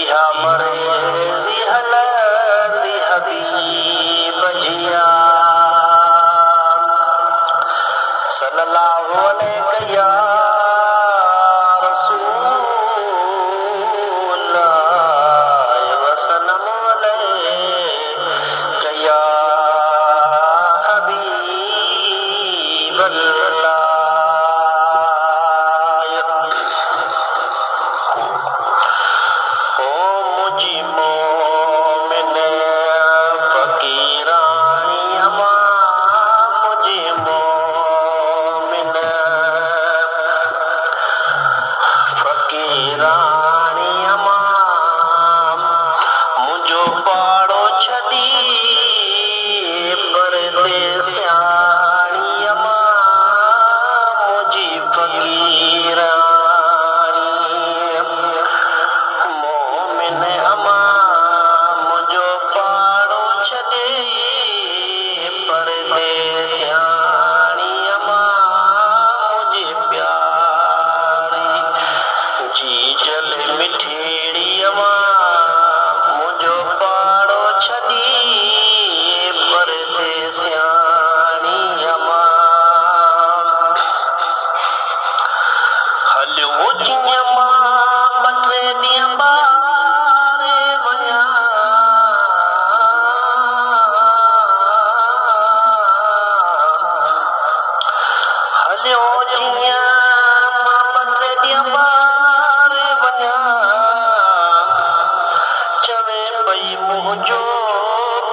इहा मरेज़ी हलंदी हबीब जिया सल्लल्लाहु अलैहि या रसूल वसल्लम अलैहि या हबीब अल्लाह ओ मुझी मोमिन फकीरानी अमा मुझी मोमिन फकीरानी अमा मुझो पाड़ो छदी परदेसियानी अमा मुझी फकीरानी मोमिन अमा मुझो पाड़ो छदे परदेसियानी अमा मुझे प्यारी जी जल मिठेड़ी अमा मुझो पाड़ो छदी परदेसियानी अमा हलो जीअं मां ॿ टे ॾींहं ॿारे वञा हलो जीअं मां ॿ टे ॾींहं ॿारे वञा चवे पई मुंहिंजो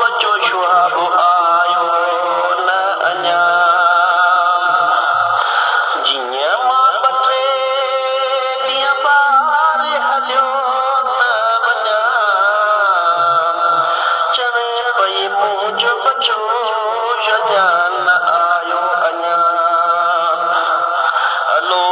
बचो शुहाब आयो न अञा जीअं मां ॿ टे ॾींहं ॿारे हलियो न वञा चवे पई मुंहिंजो बचो अञा न आयो अञा हलो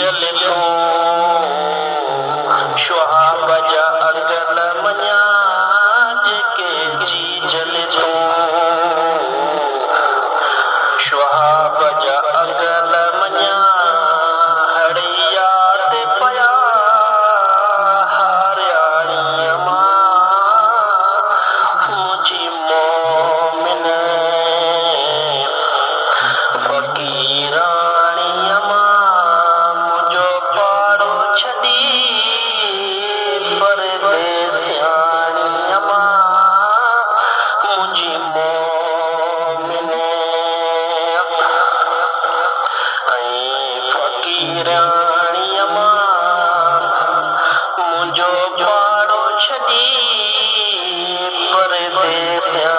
जल तूं शुहाब जा अगल मञा जेके जी जल तूं शुहाब जा अगल मञा हड़िया ते पया हारियाणीअ मां मुंहिंजी मोमिन फ़क़ीराणीअ मां मुंहिंजो पाड़ो छॾी परदेसियाणीअ मां मुंहिंजी मोमिन ऐं फ़क़ीराणीअ मां मुंहिंजो पाड़ो छॾी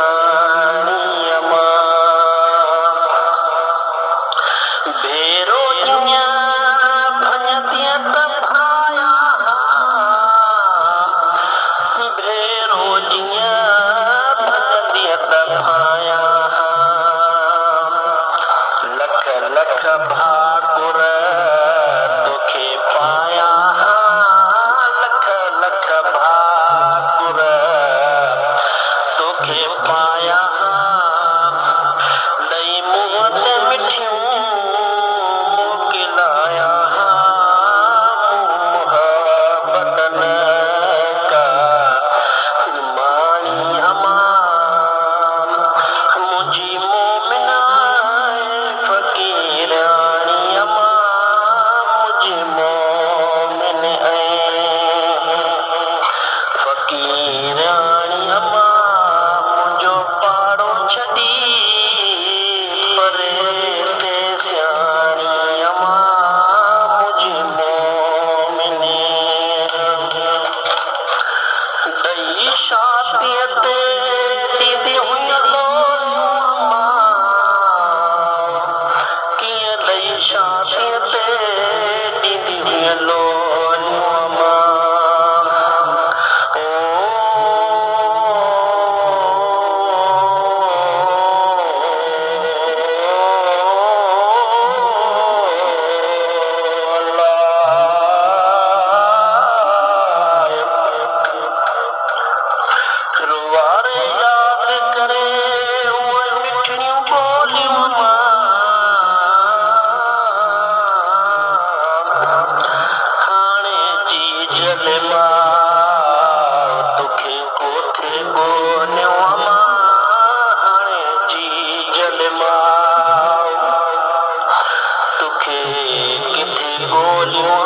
परदेसियाणीअ मां भेरो जीअं भञतीअ त भाया भेरो जीअं भञतीअ त भाया लख लख भाकुर तोखे पाया लख लख भाकुर तोखे पाया ॾई मुंहं ते मिठियूं मोकिलाया मुहबतन का माणीअ मां मुंहिंजी मोमिना फ़क़ीराणीअ मां मुंहिंजी मोमिन फ़क़ीराणीअ मां मुंहिंजो पाड़ो छॾी परदेसियाणीअ मां मुंहिंजी मोमिन ॾई शादीअ ते ॾींदी हुई लोलियूं मां कीअं ॾई शादीअ ते ॾींदी हुई लोलियूं मां रुवारे यादि करे उहे मिठड़ियूं ॿोलियूं हाणे जी जल मां तोखे कोथे ॻोल्हियूं हाणे जी जल मां तोखे किथे ॻोल्हियूं